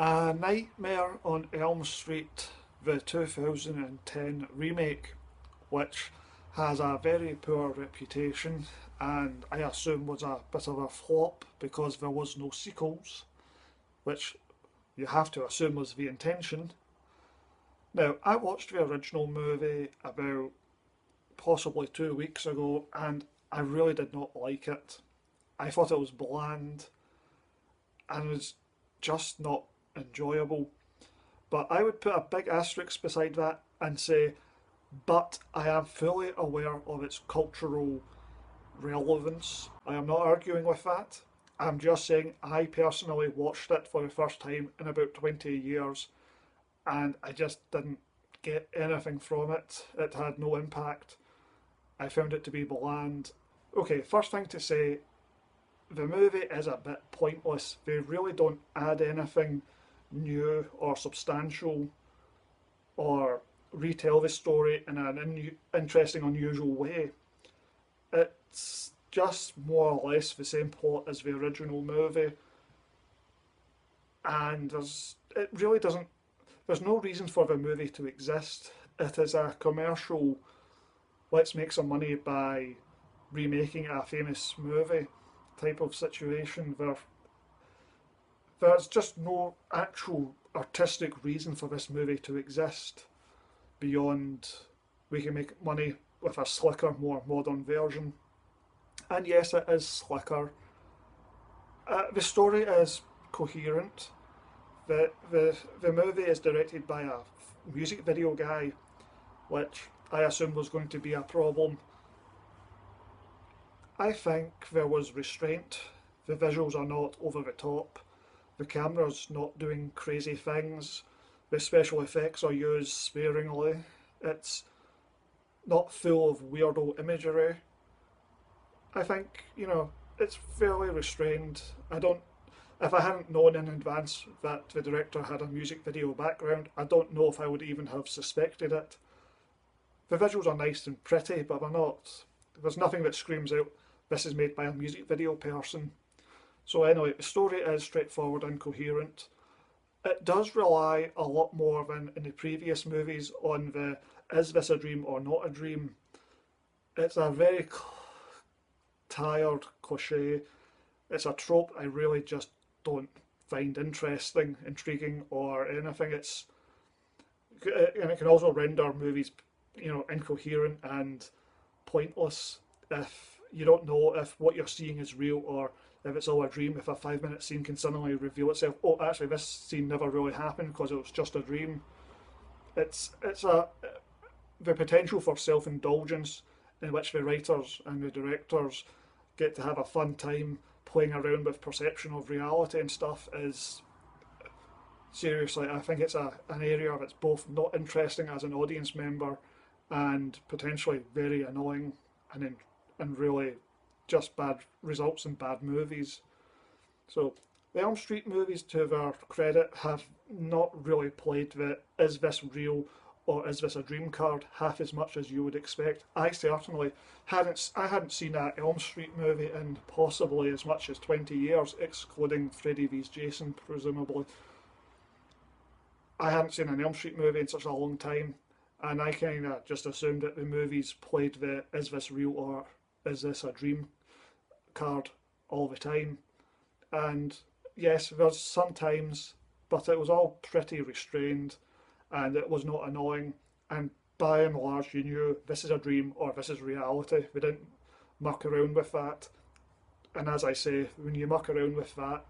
A Nightmare on Elm Street, the 2010 remake, which has a very poor reputation and I assume was a bit of a flop because there was no sequels, which you have to assume was the intention. Now, I watched the original movie about possibly 2 weeks ago and I really did not like it. I thought it was bland and was just not enjoyable. But I would put a big asterisk beside that and say, but I am fully aware of its cultural relevance. I am not arguing with that. I'm just saying I personally watched it for the first time in about 20 years and I just didn't get anything from it. It had no impact. I found it to be bland. Okay, first thing to say, the movie is a bit pointless. They really don't add anything new or substantial or retell the story in an interesting, unusual way. It's just more or less the same plot as the original movie, and it really doesn't. There's no reason for the movie to exist. It is a commercial. Let's make some money by remaking a famous movie type of situation. There's just no actual artistic reason for this movie to exist beyond we can make money with a slicker, more modern version. And yes, it is slicker. The story is coherent. The movie is directed by a music video guy, which I assumed was going to be a problem. I think there was restraint. The visuals are not over the top. The camera's not doing crazy things. The special effects are used sparingly. It's not full of weirdo imagery. I think, it's fairly restrained. If I hadn't known in advance that the director had a music video background, I don't know if I would even have suspected it. The visuals are nice and pretty, but there's nothing that screams out, this is made by a music video person. So anyway, the story is straightforward and coherent. It does rely a lot more than in the previous movies on the is this a dream or not a dream. It's a very tired cliche. It's a trope I really just don't find interesting, intriguing, or anything. And it can also render movies, incoherent and pointless if you don't know if what you're seeing is real or if it's all a dream. If a 5 minute scene can suddenly reveal itself, oh, actually, this scene never really happened because it was just a dream. It's the potential for self-indulgence in which the writers and the directors get to have a fun time playing around with perception of reality and stuff is seriously, I think it's an area that's both not interesting as an audience member and potentially very annoying and really just bad results in bad movies. So the Elm Street movies, to their credit, have not really played the is this real or is this a dream card half as much as you would expect. I certainly hadn't seen an Elm Street movie in possibly as much as 20 years, excluding Freddy vs Jason, presumably. I hadn't seen an Elm Street movie in such a long time, and I kind of just assumed that the movies played the is this real or is this a dream card all the time. And yes, there's sometimes, but it was all pretty restrained and it was not annoying. And by and large, you knew this is a dream or this is reality. We didn't muck around with that. And as I say, when you muck around with that,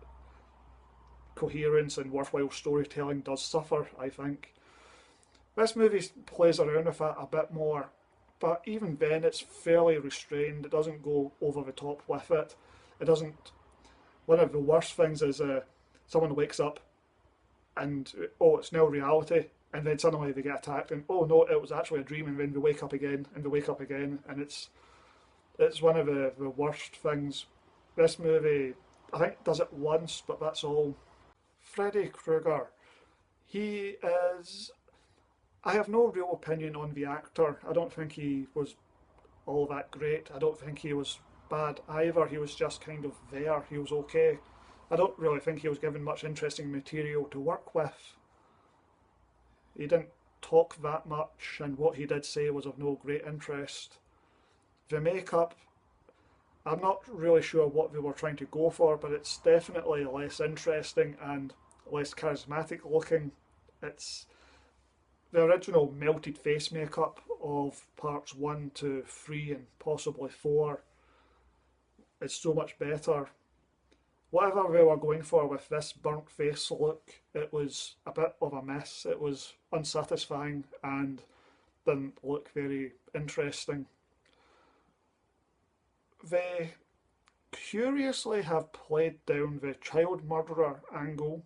coherence and worthwhile storytelling does suffer, I think. This movie plays around with that a bit more, but even then it's fairly restrained. It doesn't go over the top with it. It doesn't. One of the worst things is someone wakes up and oh, it's now reality, and then suddenly they get attacked, and oh no, it was actually a dream, and then they wake up again, and they wake up again, and it's one of the worst things. This movie, I think, does it once, but that's all. Freddy Krueger, he is. I have no real opinion on the actor. I don't think he was all that great. I don't think he was bad either. He was just kind of there. He was okay. I don't really think he was given much interesting material to work with. He didn't talk that much, and what he did say was of no great interest. The makeup, I'm not really sure what they were trying to go for, but it's definitely less interesting and less charismatic looking. It's the original melted face makeup of parts 1 to 3 and possibly 4 is so much better. Whatever they were going for with this burnt face look, it was a bit of a miss. It was unsatisfying and didn't look very interesting. They curiously have played down the child murderer angle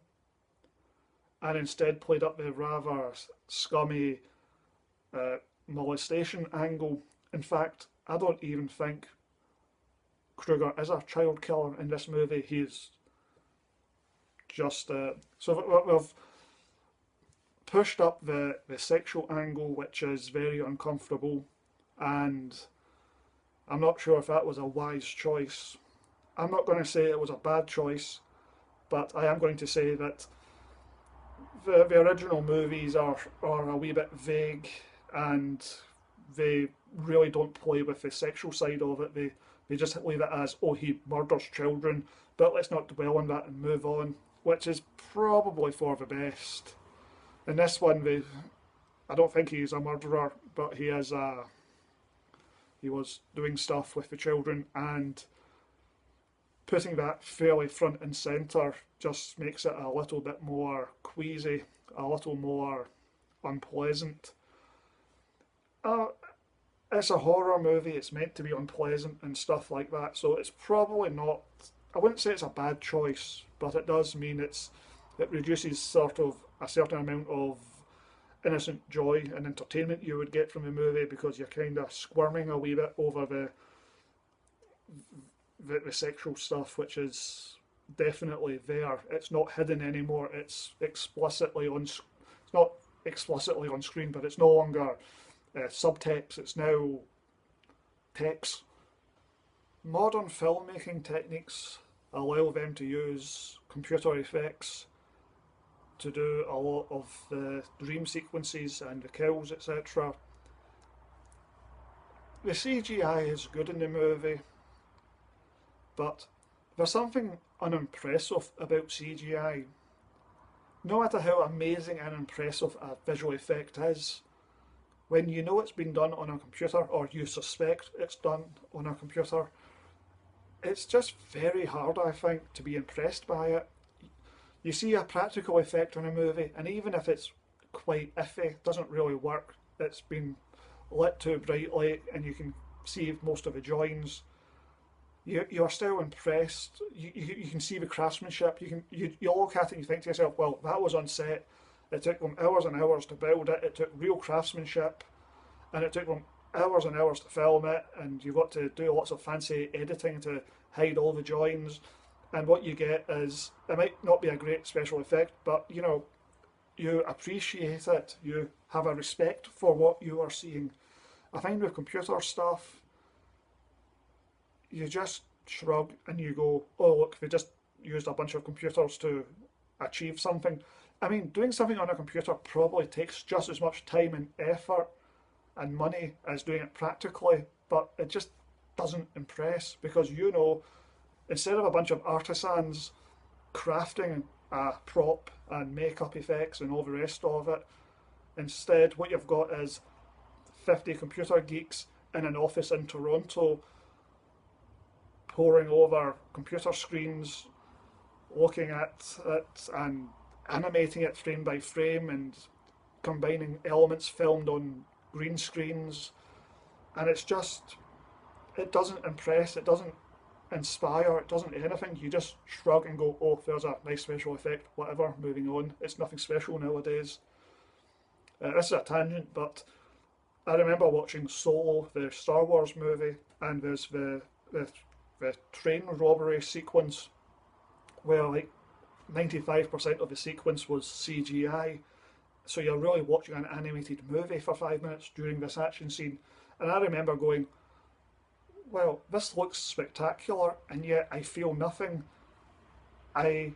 and instead played up the rather scummy molestation angle. In fact, I don't even think Kruger is a child killer in this movie. He's just so we've pushed up the sexual angle, which is very uncomfortable, and I'm not sure if that was a wise choice. I'm not going to say it was a bad choice, but I am going to say that the original movies are a wee bit vague, and they really don't play with the sexual side of it. They just leave it as, oh, he murders children, but let's not dwell on that and move on, which is probably for the best. In this one, I don't think he's a murderer, but he was doing stuff with the children, and putting that fairly front and centre just makes it a little bit more queasy, a little more unpleasant. Uh, it's a horror movie, it's meant to be unpleasant and stuff like that, so it's probably not, I wouldn't say it's a bad choice, but it does mean it reduces sort of a certain amount of innocent joy and entertainment you would get from the movie, because you're kind of squirming a wee bit over the sexual stuff, which is definitely there. It's not hidden anymore. It's explicitly on. It's not explicitly on screen, but it's no longer subtext. It's now text. Modern filmmaking techniques allow them to use computer effects to do a lot of the dream sequences and the kills, etc. The CGI is good in the movie, but there's something unimpressive about CGI. No matter how amazing and impressive a visual effect is, when you know it's been done on a computer, or you suspect it's done on a computer, it's just very hard, I think, to be impressed by it. You see a practical effect on a movie, and even if it's quite iffy, doesn't really work, it's been lit too brightly and you can see most of the joins, you are still impressed. You can see the craftsmanship. You look at it and you think to yourself, well, that was on set. It took them hours and hours to build it. It took real craftsmanship, and it took them hours and hours to film it. And you've got to do lots of fancy editing to hide all the joins. And what you get is, it might not be a great special effect, but you appreciate it. You have a respect for what you are seeing. I find with computer stuff, you just shrug and you go, oh look, they just used a bunch of computers to achieve something. I mean, doing something on a computer probably takes just as much time and effort and money as doing it practically, but it just doesn't impress, because instead of a bunch of artisans crafting a prop and makeup effects and all the rest of it, instead what you've got is 50 computer geeks in an office in Toronto poring over computer screens, looking at it and animating it frame by frame and combining elements filmed on green screens. And it doesn't impress, it doesn't inspire, it doesn't anything. You just shrug and go, oh, there's a nice special effect, whatever, moving on. It's nothing special nowadays. This is a tangent, but I remember watching Solo, the Star Wars movie, and there's the train robbery sequence where like 95% of the sequence was CGI. So you're really watching an animated movie for 5 minutes during this action scene. And I remember going, well, this looks spectacular, and yet I feel nothing. I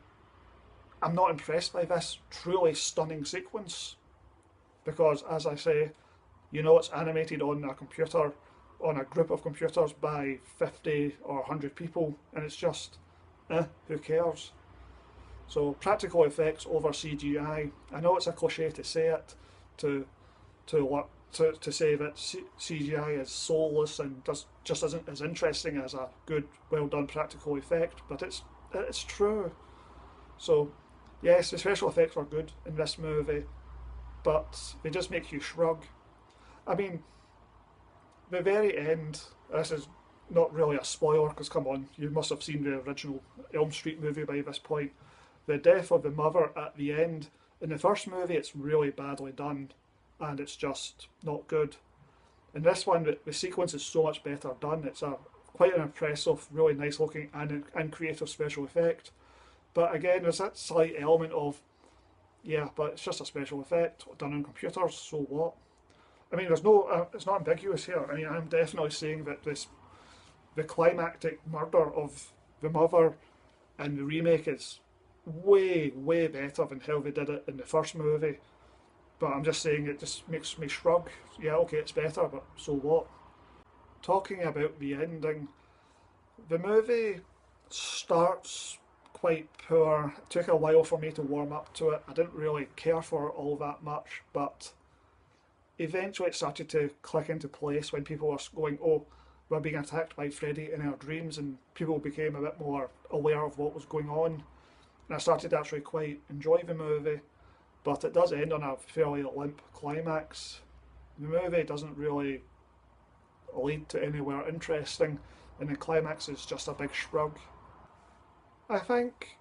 am not impressed by this truly stunning sequence because, as I say, you know it's animated on a computer, on a group of computers by 50 or 100 people, and it's just, who cares? So practical effects over CGI. I know it's a cliche to say it, to to say that CGI is soulless and just isn't as interesting as a good, well done practical effect, but it's true. So yes, the special effects are good in this movie, but they just make you shrug. I mean, the very end. This is not really a spoiler because come on, you must have seen the original Elm Street movie by this point. The death of the mother at the end. In the first movie, it's really badly done, and it's just not good. In this one, the sequence is so much better done. It's a quite an impressive, really nice looking and creative special effect. But again, there's that slight element of, yeah, but it's just a special effect done on computers, so what? I mean, there's no, it's not ambiguous here. I mean, I'm definitely saying that the climactic murder of the mother in the remake is way, way better than how they did it in the first movie. But I'm just saying it just makes me shrug. Yeah, okay, it's better, but so what? Talking about the ending, the movie starts quite poor. It took a while for me to warm up to it. I didn't really care for it all that much, but eventually it started to click into place when people were going, oh, we're being attacked by Freddy in our dreams, and people became a bit more aware of what was going on. And I started to actually quite enjoy the movie, but it does end on a fairly limp climax. The movie doesn't really lead to anywhere interesting, and the climax is just a big shrug. I think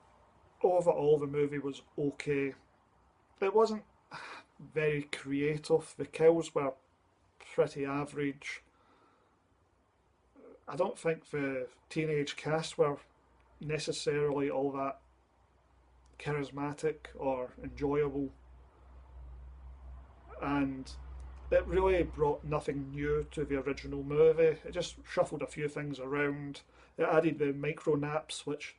overall the movie was okay. It wasn't very creative. The kills were pretty average. I don't think the teenage cast were necessarily all that charismatic or enjoyable, and it really brought nothing new to the original movie. It just shuffled a few things around. It added the micro naps, which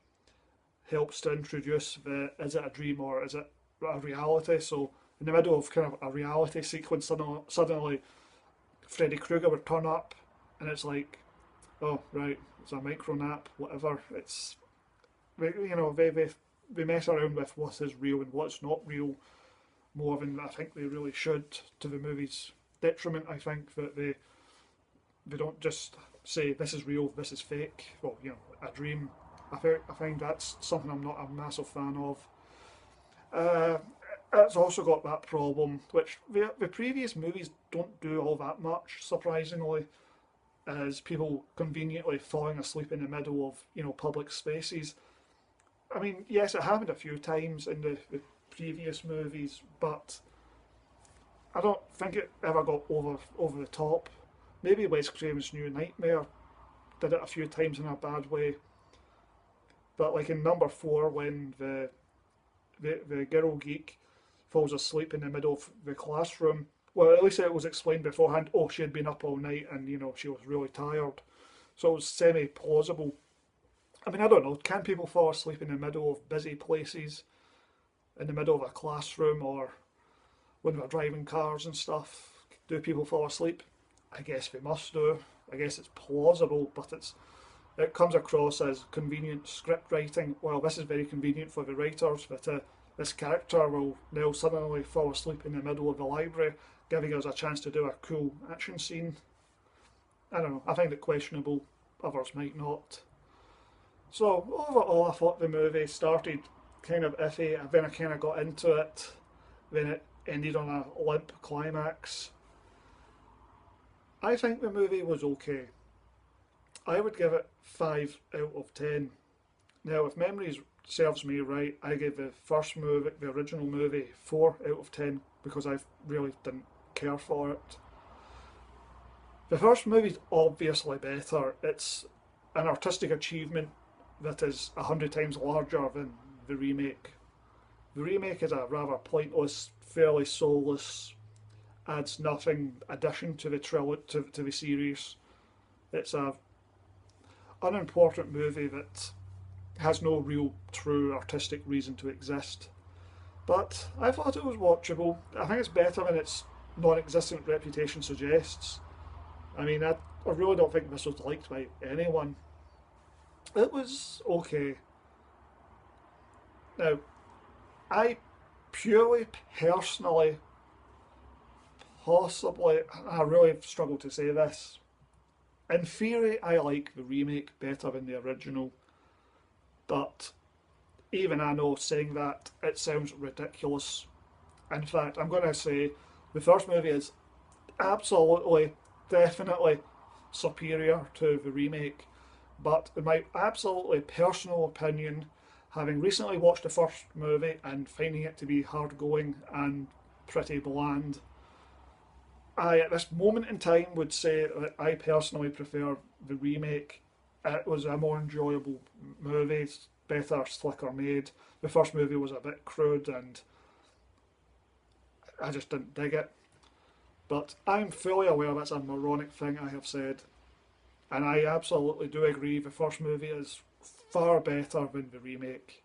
helps to introduce the is it a dream or is it a reality. So in the middle of kind of a reality sequence, suddenly Freddy Krueger would turn up, and it's like, oh right, it's a micro nap, whatever. It's they mess around with what is real and what's not real more than I think they really should, to the movie's detriment. I think that they don't just say this is real, this is fake. Well, a dream. I find that's something I'm not a massive fan of. Uh, it's also got that problem, which the previous movies don't do all that much, surprisingly, as people conveniently falling asleep in the middle of public spaces. I mean, yes, it happened a few times in the previous movies, but I don't think it ever got over the top. Maybe Wes Craven's New Nightmare did it a few times in a bad way, but like in number four, when the girl geek falls asleep in the middle of the classroom. Well, at least it was explained beforehand. Oh, she had been up all night and she was really tired, so it was semi plausible. I mean, I don't know. Can people fall asleep in the middle of busy places, in the middle of a classroom, or when they're driving cars and stuff? Do people fall asleep? I guess they must do. I guess it's plausible, but it comes across as convenient script writing. Well, this is very convenient for the writers, but this character will now suddenly fall asleep in the middle of the library, giving us a chance to do a cool action scene. I don't know. I find it questionable. Others might not. So overall, I thought the movie started kind of iffy, and then I kind of got into it. Then it ended on a limp climax. I think the movie was okay. I would give it 5 out of 10. Now, if memory serves me right, I gave the first movie, the original movie, 4 out of 10 because I really didn't care for it. The first movie's obviously better. It's an artistic achievement that is 100 times larger than the remake. The remake is a rather pointless, fairly soulless, adds nothing addition to the to the series. It's a unimportant movie that has no real true artistic reason to exist. But I thought it was watchable. I think it's better than its non-existent reputation suggests. I mean, I really don't think this was liked by anyone. It was okay. Now, I purely personally, possibly, I really struggle to say this. In theory, I like the remake better than the original, but even I know saying that it sounds ridiculous. In fact, I'm going to say the first movie is absolutely, definitely superior to the remake. But in my absolutely personal opinion, having recently watched the first movie and finding it to be hard going and pretty bland, I at this moment in time would say that I personally prefer the remake. It was a more enjoyable movie, better, slicker made. The first movie was a bit crude and I just didn't dig it. But I'm fully aware that's a moronic thing I have said, and I absolutely do agree the first movie is far better than the remake.